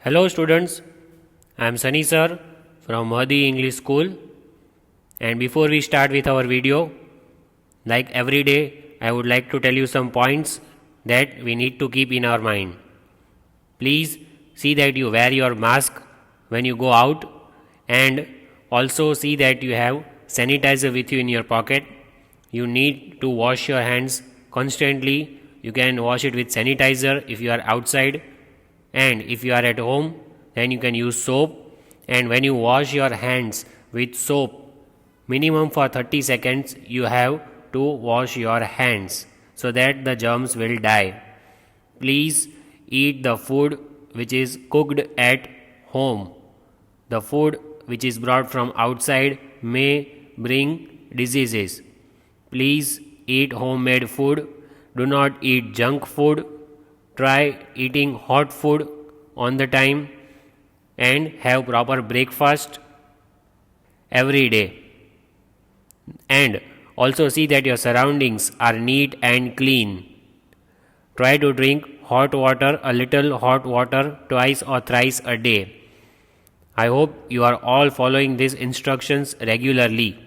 Hello students, I am Sunny sir from Mahdi English School, and before we start with our video, like every day, I would like to tell you some points that we need to keep in our mind. Please see that you wear your mask when you go out, and also see that you have sanitizer with you in your pocket. You need to wash your hands constantly. You can wash it with sanitizer if you are outside, and if you are at home, then you can use soap. And when you wash your hands with soap, minimum for 30 seconds you have to wash your hands so that the germs will die. Please eat the food which is cooked at home. The food which is brought from outside may bring diseases. Please eat homemade food. Do not eat junk food. Try eating hot food on the time and have proper breakfast every day. And also see that your surroundings are neat and clean. Try to drink hot water, a little hot water twice or thrice a day. I hope you are all following these instructions regularly.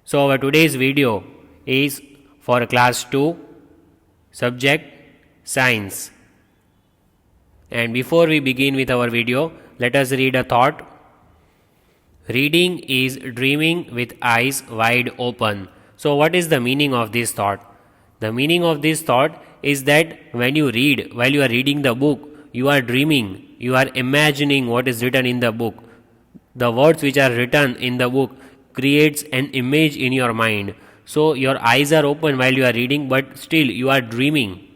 So our today's video is for class 2, subject Science. And before we begin with our video, let us read a thought. Reading is dreaming with eyes wide open. So what is the meaning of this thought? The meaning of this thought is that when you read, while you are reading the book, you are dreaming, you are imagining what is written in the book. The words which are written in the book creates an image in your mind. So your eyes are open while you are reading, but still you are dreaming.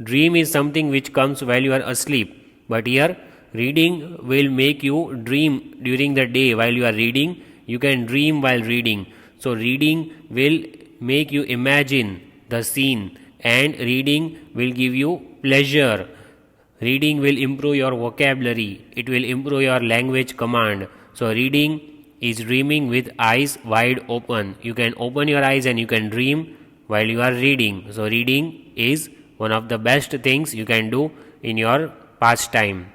Dream is something which comes while you are asleep, but here reading will make you dream during the day. While you are reading, you can dream while reading. So reading will make you imagine the scene, and reading will give you pleasure. Reading will improve your vocabulary. It will improve your language command. So reading is dreaming with eyes wide open. You can open your eyes and you can dream while you are reading. So reading is one of the best things you can do in your pastime.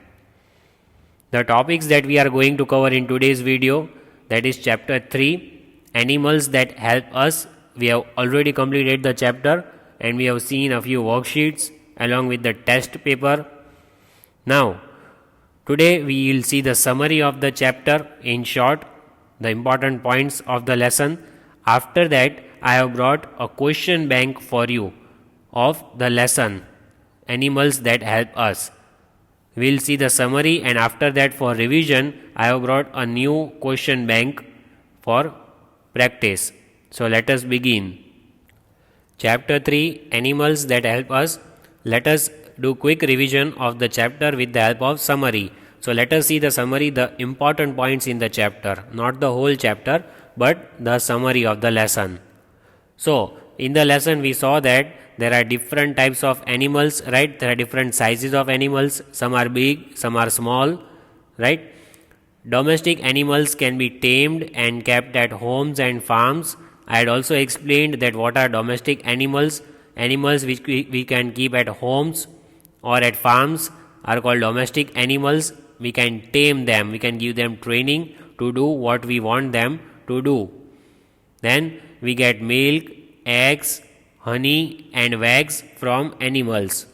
The topics that we are going to cover in today's video, that is chapter 3, animals that help us. We have already completed the chapter and we have seen a few worksheets along with the test paper. Now, today we will see the summary of the chapter in short, the important points of the lesson. After that, I have brought a question bank for you of the lesson, animals that help us. We will see the summary, and after that for revision I have brought a new question bank for practice. So let us begin. Chapter 3, animals that help us. Let us do quick revision of the chapter with the help of summary. So let us see the summary, the important points in the chapter, not the whole chapter but the summary of the lesson. So in the lesson we saw that there are different types of animals, right? There are different sizes of animals. Some are big, some are small, right? Domestic animals can be tamed and kept at homes and farms. I had also explained that what are domestic animals. Animals which we can keep at homes or at farms are called domestic animals. We can tame them, we can give them training to do what we want them to do. Then we get milk, eggs, honey and wax from animals.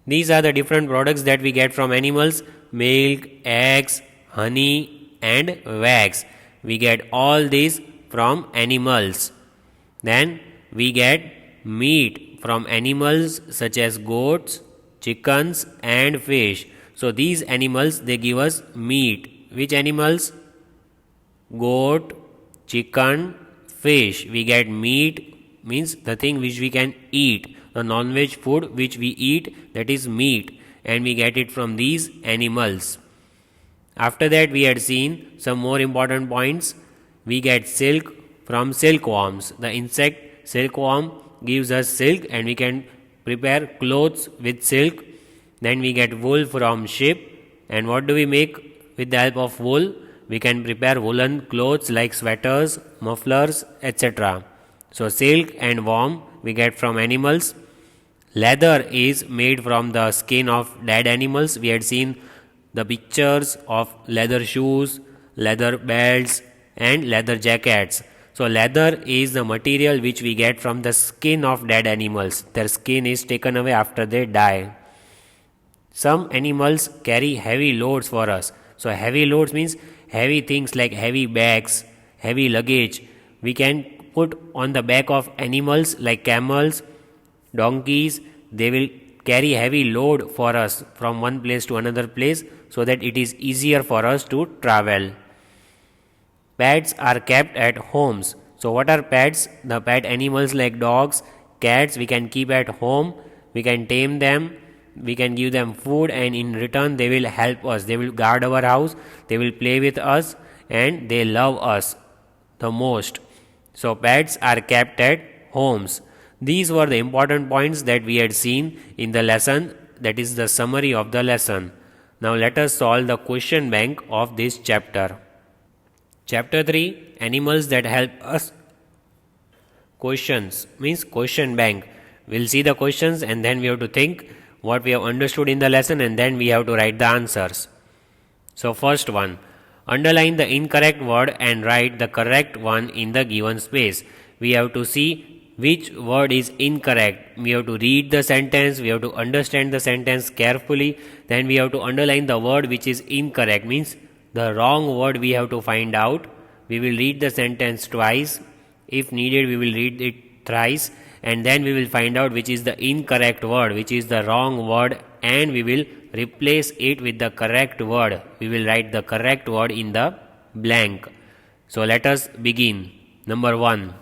These are the different products that we get from animals: milk, eggs, honey and wax. We get all these from animals. Then we get meat from animals such as goats, chickens and fish. So these animals, they give us meat. Which animals? Goat, chicken, fish. We get meat, means the thing which we can eat. The non-veg food which we eat, that is meat, and we get it from these animals. After that we had seen some more important points. We get silk from silkworms. The insect silkworm gives us silk and we can prepare clothes with silk. Then we get wool from sheep, and what do we make with the help of wool? We can prepare woolen clothes like sweaters, mufflers, etc. So silk and worm we get from animals. Leather is made from the skin of dead animals. We had seen the pictures of leather shoes, leather belts, and leather jackets. So, leather is the material which we get from the skin of dead animals. Their skin is taken away after they die. Some animals carry heavy loads for us. So, heavy loads means heavy things like heavy bags, heavy luggage. We can put on the back of animals like camels, donkeys. They will carry heavy load for us from one place to another place so that it is easier for us to travel. Pets are kept at homes. So, what are pets? The pet animals like dogs, cats, we can keep at home, we can tame them, we can give them food, and in return, they will help us. They will guard our house, they will play with us, and they love us the most. So, pets are kept at homes. These were the important points that we had seen in the lesson, that is the summary of the lesson. Now, let us solve the question bank of this chapter. Chapter 3, Animals that help us. Questions means question bank. We'll see the questions and then we have to think what we have understood in the lesson and then we have to write the answers. So, first one, underline the incorrect word and write the correct one in the given space. We have to see which word is incorrect. We have to read the sentence, we have to understand the sentence carefully, then we have to underline the word which is incorrect, means the wrong word we have to find out. We will read the sentence twice. If needed, we will read it thrice and then we will find out which is the incorrect word, which is the wrong word, and we will replace it with the correct word. We will write the correct word in the blank. So, let us begin. Number 1.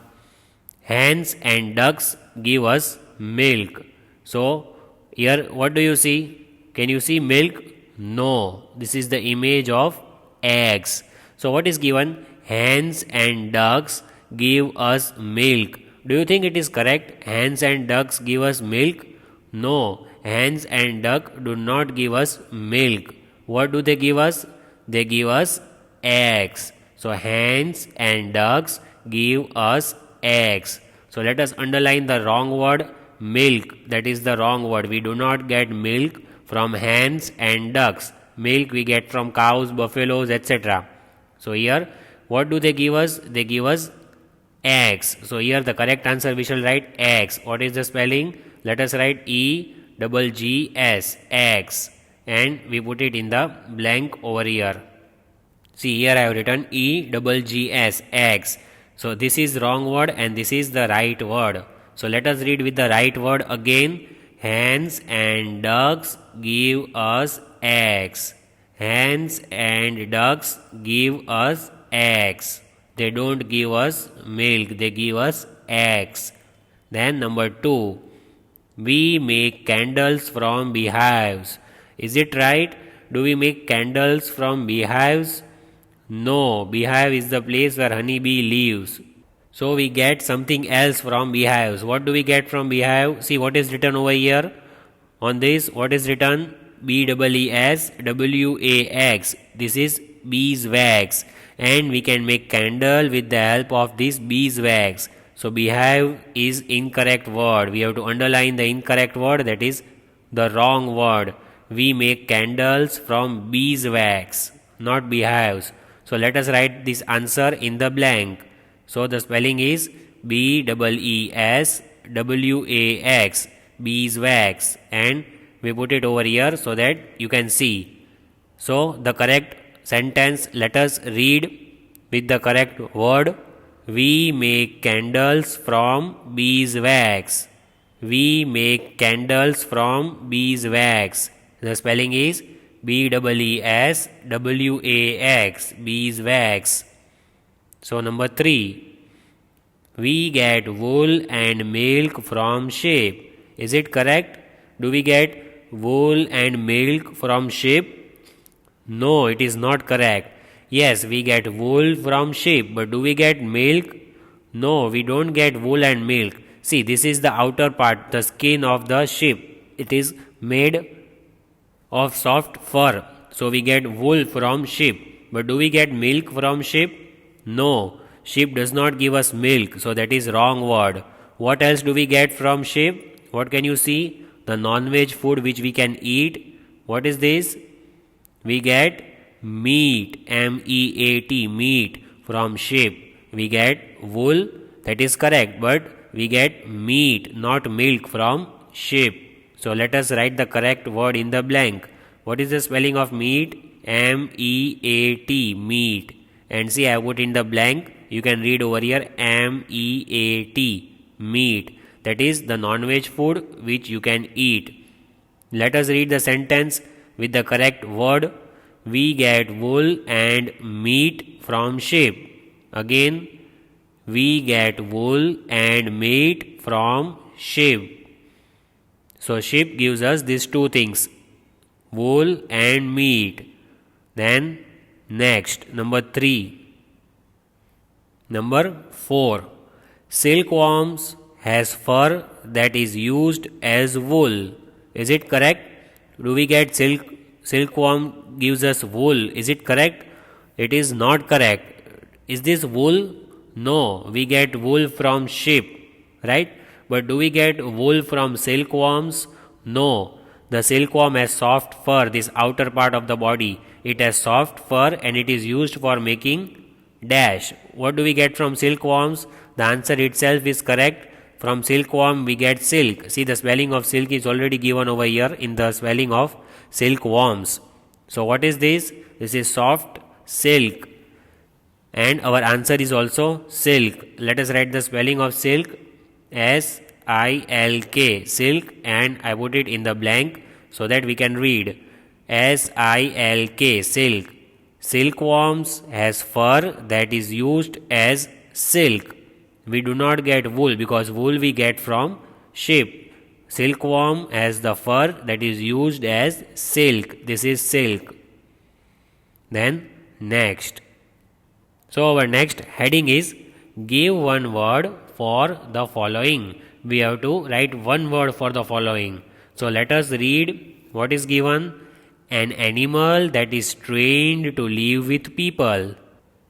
Hens and ducks give us milk. So, here what do you see? Can you see milk? No. This is the image of eggs. So, what is given? Hens and ducks give us milk. Do you think it is correct? Hens and ducks give us milk? No. Hens and duck do not give us milk. What do they give us? They give us eggs. So, hens and ducks give us eggs. So, let us underline the wrong word, milk. That is the wrong word. We do not get milk from hens and ducks. Milk we get from cows, buffaloes, etc. So, here what do they give us? They give us eggs. So, here the correct answer we shall write eggs. What is the spelling? Let us write E-double-G-S, eggs, and we put it in the blank over here. See, here I have written E-double-G-S, eggs. So, this is wrong word and this is the right word. So, let us read with the right word again. Hens and ducks give us eggs. Hens and ducks give us eggs. They don't give us milk, they give us eggs. Then number 2, we make candles from beehives. Is it right? Do we make candles from beehives? No, beehive is the place where honeybee lives. So we get something else from beehives. What do we get from beehive? See what is written over here. On this, what is written? B-E-E-S-W-A-X. This is beeswax. And we can make candle with the help of this beeswax. So, beehive is incorrect word. We have to underline the incorrect word, that is the wrong word. We make candles from beeswax, not beehives. So, let us write this answer in the blank. So, the spelling is B-E-E-S-W-A-X, beeswax, and we put it over here so that you can see. So, the correct sentence, let us read with the correct word. We make candles from beeswax. We make candles from beeswax. The spelling is B-E-E-S-W-A-X, beeswax. So, number 3, we get wool and milk from sheep. Is it correct? Do we get wool and milk from sheep? No, it is not correct. Yes, we get wool from sheep, but do we get milk? No, we don't get wool and milk. See, this is the outer part, the skin of the sheep. It is made of soft fur. So we get wool from sheep. But do we get milk from sheep? No, sheep does not give us milk. So that is wrong word. What else do we get from sheep? What can you see? the non-veg food which we can eat. What is this? We get meat, M-E-A-T, meat from sheep. We get wool, that is correct, but we get meat, not milk from sheep. So let us write the correct word in the blank. What is the spelling of meat? M-E-A-T, meat. And see, I put in the blank. You can read over here M-E-A-T, meat. That is the non-veg food which you can eat. Let us read the sentence with the correct word. We get wool and meat from sheep. Again, we get wool and meat from sheep. So sheep gives us these two things, wool and meat. Then next, number 3. Number 4. Silkworms has fur that is used as wool. Is it correct? Do we get silkworm gives us wool? Is it correct? It is not correct. Is this wool? No, we get wool from sheep, right? But do we get wool from silkworms? No. The silkworm has soft fur, this outer part of the body. It has soft fur and it is used for making dash. What do we get from silkworms? The answer itself is correct. From silkworm we get silk. See, the spelling of silk is already given over here in the spelling of silkworms. So what is this? This is soft silk. And our answer is also silk. Let us write the spelling of silk, S-I-L-K, silk, and I put it in the blank so that we can read S-I-L-K, silk. Silkworms has fur that is used as silk. We do not get wool because wool we get from sheep. Silkworm has the fur that is used as silk. This is silk. Then next. So our next heading is give one word for the following. We have to write one word for the following. So let us read what is given. An animal that is trained to live with people.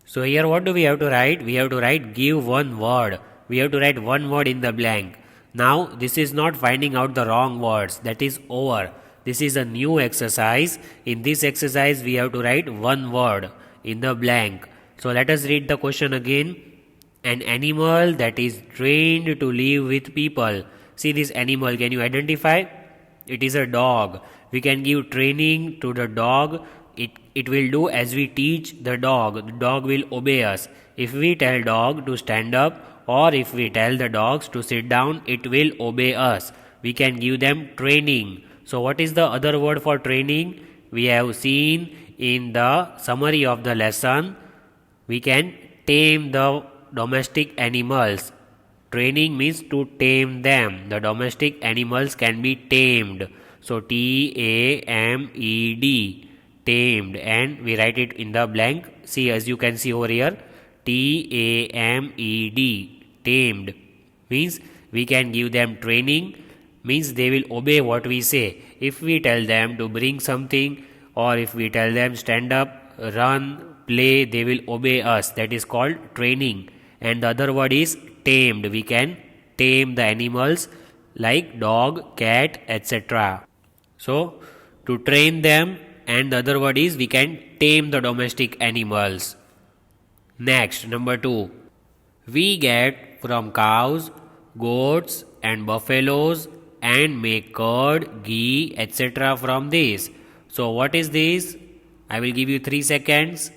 So here what do we have to write? We have to write give one word. We have to write one word in the blank. Now this is not finding out the wrong words. That is over. This is a new exercise. In this exercise we have to write one word in the blank. So let us read the question again. An animal that is trained to live with people. See this animal, can you identify? It is a dog. We can give training to the dog. It will do as we teach the dog. The dog will obey us. If we tell dog to stand up or if we tell the dogs to sit down, it will obey us. We can give them training. So what is the other word for training? We have seen in the summary of the lesson. We can tame the domestic animals. Training means to tame them. The domestic animals can be tamed. So T-A-M-E-D, tamed, and we write it in the blank. See, as you can see over here, T-A-M-E-D, tamed, means we can give them training, means they will obey what we say. If we tell them to bring something or if we tell them stand up, run, play, they will obey us. That is called training. And the other word is tamed. We can tame the animals like dog, cat, etc. So, to train them, and the other word is we can tame the domestic animals. Next, number 2. We get from cows, goats and buffaloes and make curd, ghee, etc. from this. So, what is this? I will give you 3 seconds.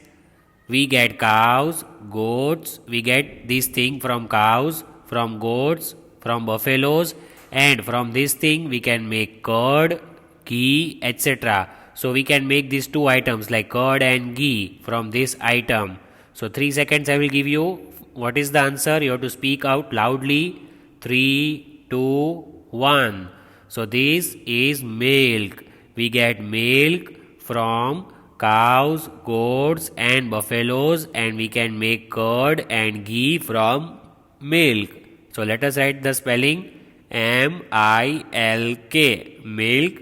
We get cows, goats, we get this thing from cows, from goats, from buffaloes, and from this thing we can make curd, ghee, etc. So we can make these 2 items like curd and ghee from this item. So 3 seconds I will give you. What is the answer? You have to speak out loudly. 3, 2, 1. So this is milk. We get milk from cows, goats and buffaloes, and we can make curd and ghee from milk. So let us write the spelling M-I-L-K, milk,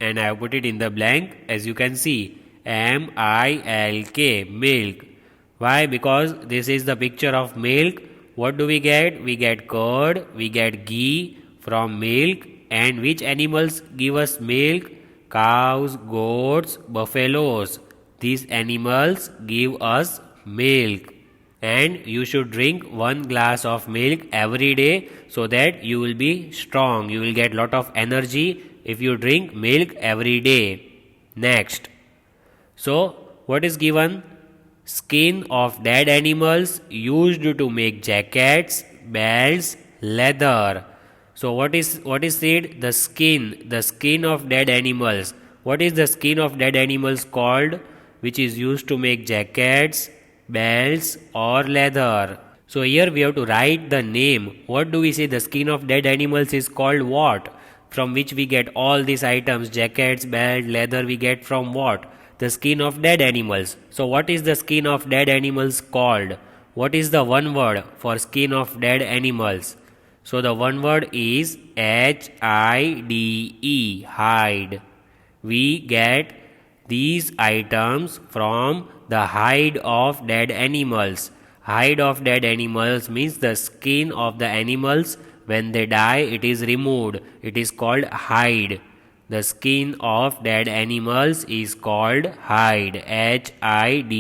and I have put it in the blank as you can see, M-I-L-K, milk. Why? Because this is the picture of milk. What do we get? We get curd, we get ghee from milk, And which animals give us milk? Cows, goats, buffaloes. These animals give us milk. And you should drink 1 glass of milk every day so that you will be strong. You will get lot of energy if you drink milk every day. Next. So, what is given? Skin of dead animals used to make jackets, belts, leather. So what is said? The skin of dead animals. What is the skin of dead animals called, which is used to make jackets, belts or leather? So here we have to write the name. What do we say? The skin of dead animals is called what? From which we get all these items, jackets, belt, leather, we get from what? The skin of dead animals. So what is the skin of dead animals called? What is the one word for skin of dead animals? So the one word is Hide, hide. We get these items from the hide of dead animals. Hide of dead animals means the skin of the animals. When they die, it is removed. It is called hide. The skin of dead animals is called hide. Hide.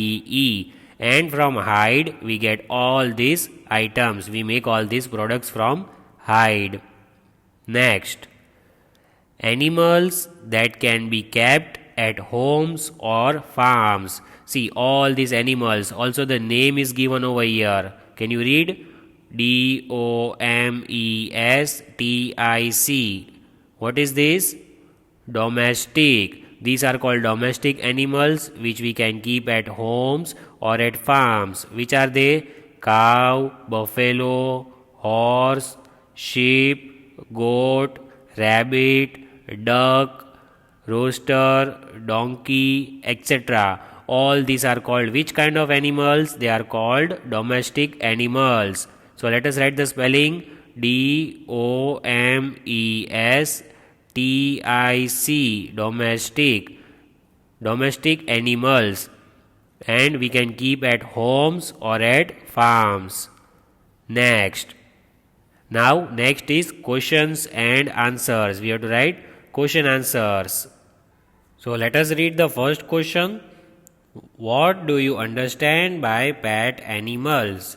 And from hide, we get all these items. We make all these products from hide. Next. Animals that can be kept at homes or farms. See, all these animals. Also, the name is given over here. Can you read? Domestic. What is this? Domestic. These are called domestic animals which we can keep at homes or at farms. Which are they? Cow, buffalo, horse, sheep, goat, rabbit, duck, rooster, donkey, etc. All these are called which kind of animals? They are called domestic animals. So let us write the spelling. Domestic. Domestic animals. And we can keep at homes or at farms. Next. Now next is questions and answers. We have to write question answers. So let us read the first question. What do you understand by pet animals?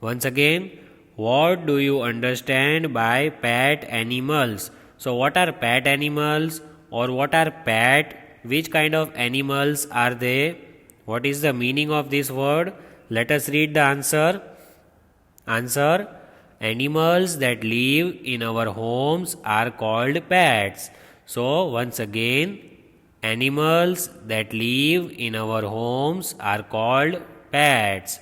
Once again, what do you understand by pet animals? So what are pet animals or what are pet? Which kind of animals are they? What is the meaning of this word? Let us read the answer. Answer. Animals that live in our homes are called pets. So once again, animals that live in our homes are called pets.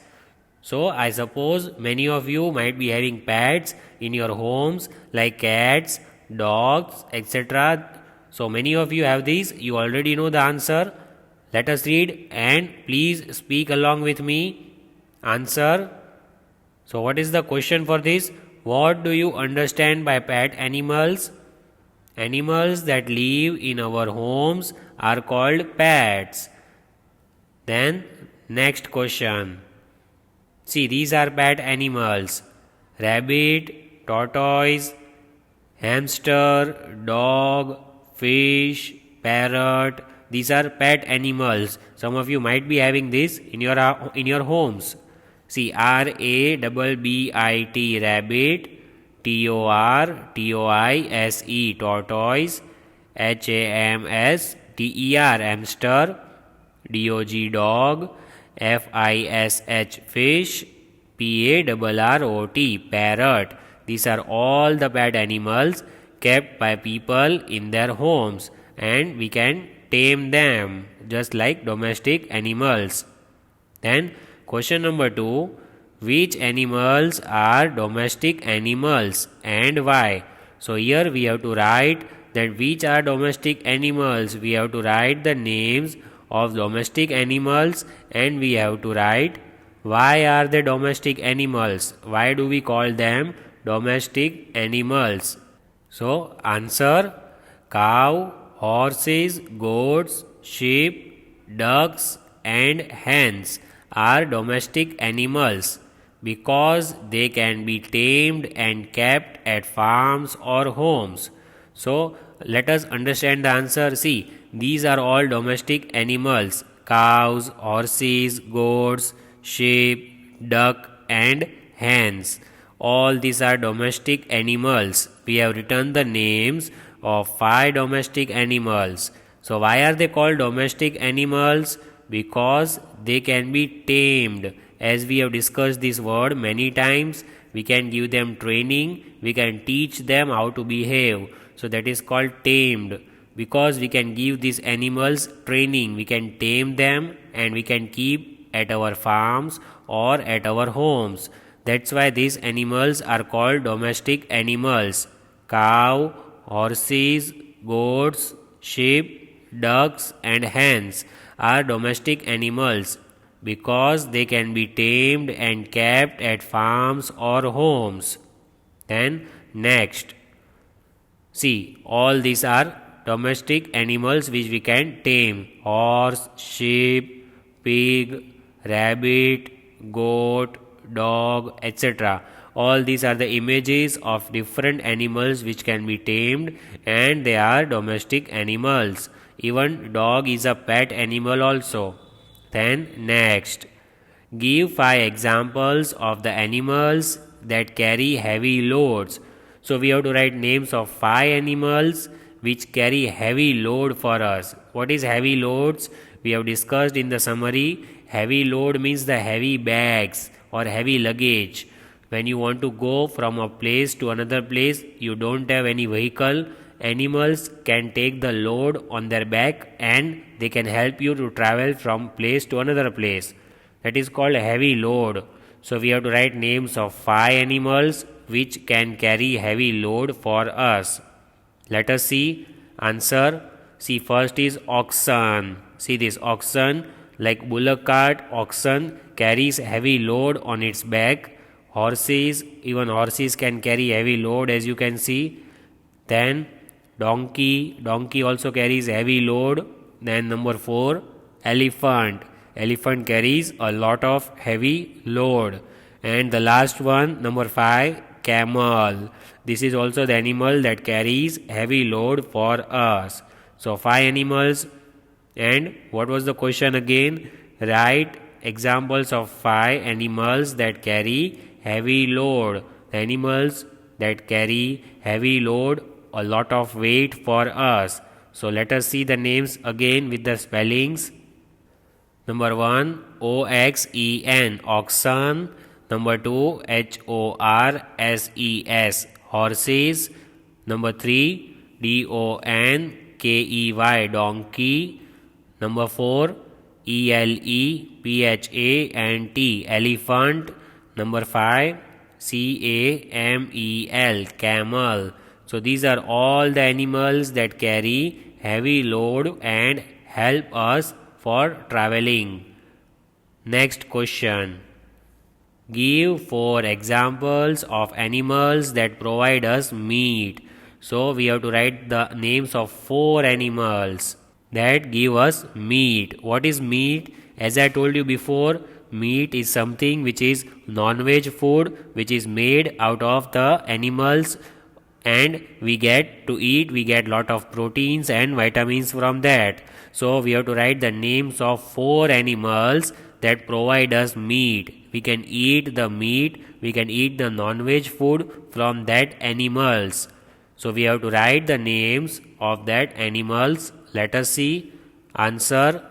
So I suppose many of you might be having pets in your homes like cats, dogs, etc. So many of you have these. You already know the answer. Let us read and please speak along with me. Answer. So what is the question for this? What do you understand by pet animals? Animals that live in our homes are called pets. Then next question. See, these are pet animals. Rabbit, tortoise, hamster, dog, fish, parrot. These are pet animals. Some of you might be having this in your homes. See, RABBIT, rabbit, TORTOISE, tortoise, HAMSTER, hamster, DOG, dog, FISH, fish, PARROT, parrot. These are all the pet animals kept by people in their homes, and we can tame them just like domestic animals. Then question number 2. Which animals are domestic animals and why? So here we have to write that which are domestic animals. We have to write the names of domestic animals and we have to write why are they domestic animals. Why do we call them domestic animals? So answer: cow, horses, goats, sheep, ducks and hens are domestic animals because they can be tamed and kept at farms or homes. So let us understand the answer. See, these are all domestic animals: cows, horses, goats, sheep, duck, and hens. All these are domestic animals. We have written the names of 5 domestic animals. So why are they called domestic animals? Because they can be tamed. As we have discussed this word many times, we can give them training, we can teach them how to behave. So that is called tamed. Because we can give these animals training, we can tame them and we can keep at our farms or at our homes. That's why these animals are called domestic animals. Cow, horses, goats, sheep, ducks, and hens are domestic animals because they can be tamed and kept at farms or homes. Then, next, see, all these are domestic animals which we can tame: horse, sheep, pig, rabbit, goat, dog, etc. All these are the images of different animals which can be tamed and they are domestic animals. Even dog is a pet animal also. Then next, give 5 examples of the animals that carry heavy loads. So we have to write names of 5 animals which carry heavy load for us. What is heavy loads? We have discussed in the summary. Heavy load means the heavy bags or heavy luggage. When you want to go from a place to another place, you don't have any vehicle, animals can take the load on their back and they can help you to travel from place to another place. That is called heavy load. So we have to write names of 5 animals which can carry heavy load for us. Let us see answer. See, first is oxen. See this oxen, like bullock cart, oxen carries heavy load on its back. Horses, even horses can carry heavy load, as you can see. Then donkey, donkey also carries heavy load. Then number 4, elephant, elephant carries a lot of heavy load. And the last one, number 5, camel. This is also the animal that carries heavy load for us. So 5 animals. And what was the question again? Write examples of 5 animals that carry heavy load. The animals that carry heavy load, a lot of weight for us. So let us see the names again with the spellings. Number 1, OXEN, oxen. Number 2, HORSES, horses. Number 3, DONKEY, donkey. Number 4, ELEPHANT, elephant. Number 5, CAMEL, camel. So these are all the animals that carry heavy load and help us for traveling. Next question. Give 4 examples of animals that provide us meat. So we have to write the names of 4 animals that give us meat. What is meat? As I told you before, meat is something which is non-veg food which is made out of the animals, and we get lot of proteins and vitamins from that. So we have to write the names of 4 animals that provide us meat. We can eat the meat, we can eat the non-veg food from that animals. So we have to write the names of that animals. Let us see answer.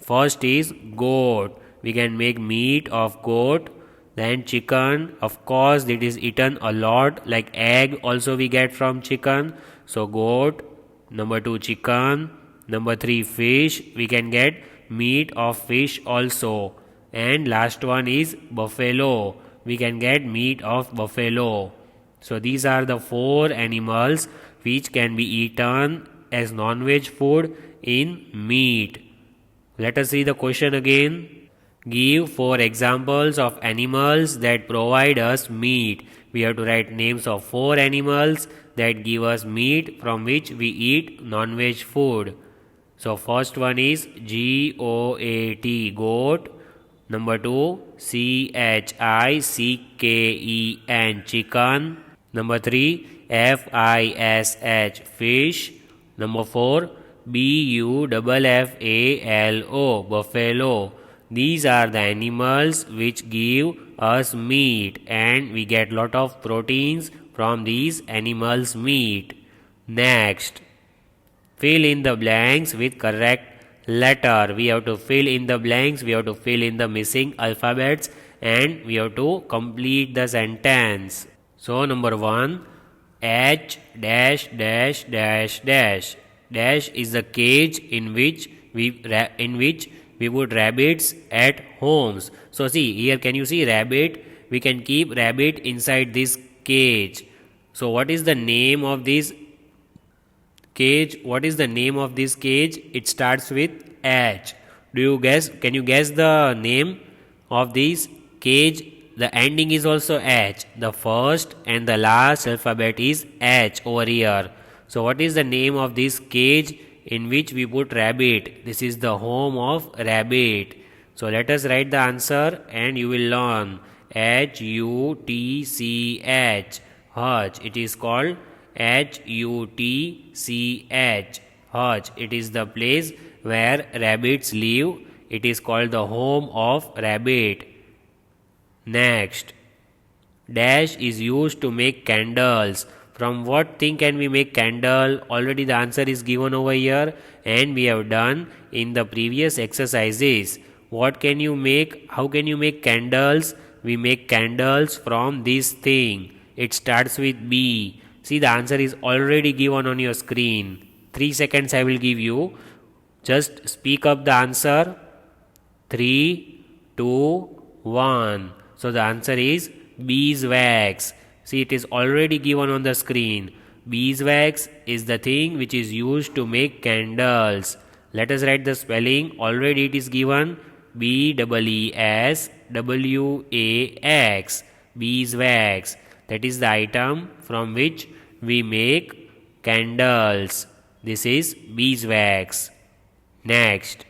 First is goat. We can make meat of goat. Then chicken, of course it is eaten a lot, like egg also we get from chicken. So goat. Number 2, chicken. Number 3, fish. We can get meat of fish also. And last one is buffalo. We can get meat of buffalo. So these are the 4 animals which can be eaten as non-veg food in meat. Let us see the question again. Give 4 examples of animals that provide us meat. We have to write names of 4 animals that give us meat from which we eat non-veg food. So first one is GOAT, goat. Number 2, CHICKEN, chicken. Number 3, Fish, fish. Number 4, Buffalo, buffalo. These are the animals which give us meat, and we get lot of proteins from these animals' meat. Next, fill in the blanks with correct letter. We have to fill in the blanks, we have to fill in the missing alphabets, and we have to complete the sentence. So number 1, H dash dash dash dash. Dash is the cage in which we put rabbits at homes. So see here, can you see rabbit? We can keep rabbit inside this cage. So what is the name of this cage? What is the name of this cage? It starts with H. Do you guess? Can you guess the name of this cage? The ending is also H. The first and the last alphabet is H over here. So what is the name of this cage in which we put rabbit? This is the home of rabbit. So let us write the answer and you will learn. Hutch. Hutch. It is called Hutch. Hutch. It is the place where rabbits live. It is called the home of rabbit. Next, dash is used to make candles. From what thing can we make candle? Already the answer is given over here and we have done in the previous exercises. What can you make? How can you make candles? We make candles from this thing. It starts with B. See, the answer is already given on your screen. 3 seconds I will give you. Just speak up the answer. 3, 2, 1. So the answer is beeswax. See, it is already given on the screen. Beeswax is the thing which is used to make candles. Let us write the spelling. Already it is given. BEESWAX. Beeswax. That is the item from which we make candles. This is beeswax. Next,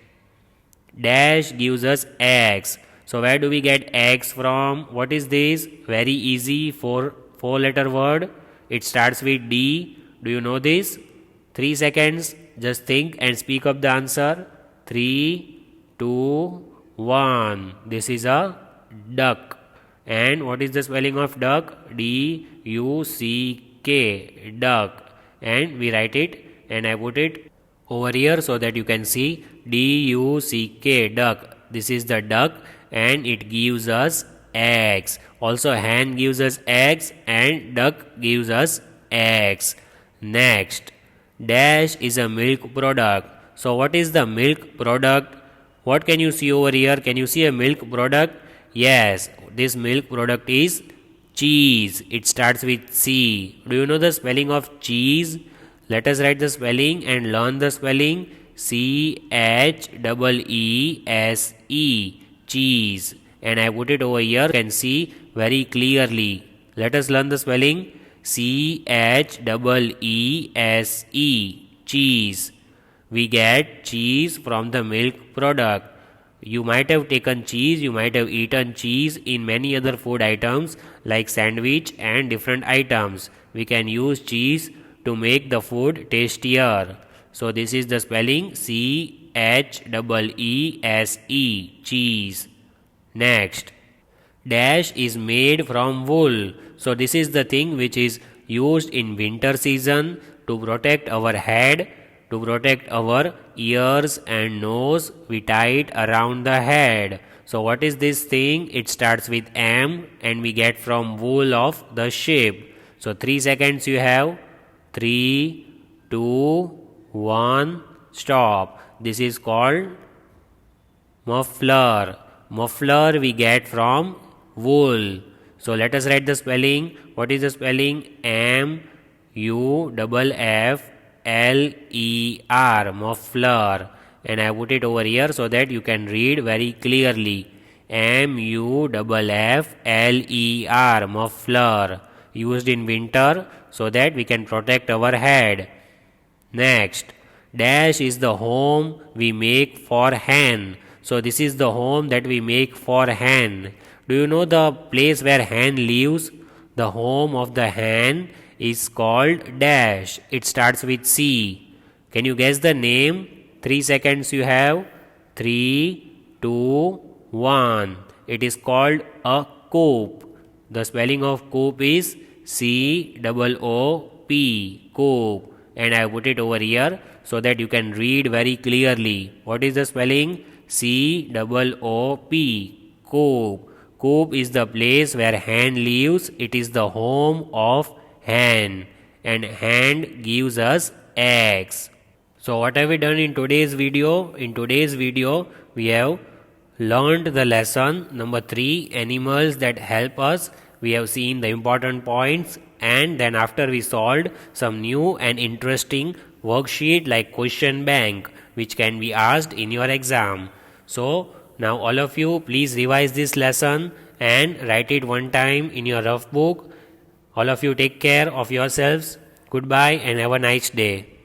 dash gives us eggs. So where do we get eggs from? What is this? Very easy, four-letter word. It starts with D. Do you know this? 3 seconds. Just think and speak up the answer. 3, 2, 1. This is a duck. And what is the spelling of duck? D-U-C-K. Duck. And we write it and I put it over here so that you can see D-U-C-K. Duck. This is the duck and it gives us eggs. Also hen gives us eggs and duck gives us eggs. Next, dash is a milk product. So what is the milk product? What can you see over here? Can you see a milk product? Yes, this milk product is cheese. It starts with C. Do you know the spelling of cheese? Let us write the spelling and learn the spelling. C-H-E-E-S-E. Cheese. And I put it over here. You can see very clearly. Let us learn the spelling. C-H-E-E-S-E. Cheese. We get cheese from the milk product. You might have taken cheese, you might have eaten cheese in many other food items like sandwich and different items. We can use cheese to make the food tastier. So this is the spelling C-H-E-E-S-E. Cheese. Next, dash is made from wool. So this is the thing which is used in winter season to protect our head, to protect our ears and nose. We tie it around the head. So what is this thing? It starts with M and we get from wool of the sheep. So 3 seconds you have. 3, 2, 1, stop. This is called muffler. Muffler we get from wool. So let us write the spelling. What is the spelling? M-U-F-F-L-E-R. Muffler. And I put it over here so that you can read very clearly. M-U-F-F-L-E-R. Muffler. Used in winter so that we can protect our head. Next, dash is the home we make for hen. So this is the home that we make for hen. Do you know the place where hen lives? The home of the hen is called dash. It starts with C. Can you guess the name? 3 seconds you have. 3, 2, 1. It is called a coop. The spelling of coop is C-O-O-P. Coop. And I put it over here so that you can read very clearly. What is the spelling? C-O-O-P. Coop. Coop is the place where hen lives. It is the home of hen. And hen gives us eggs. So what have we done in today's video? In today's video, we have learned the lesson number 3, animals that help us. We have seen the important points, and then after we solved some new and interesting worksheet like question bank, which can be asked in your exam. So now all of you please revise this lesson and write it one time in your rough book. All of you take care of yourselves. Goodbye and have a nice day.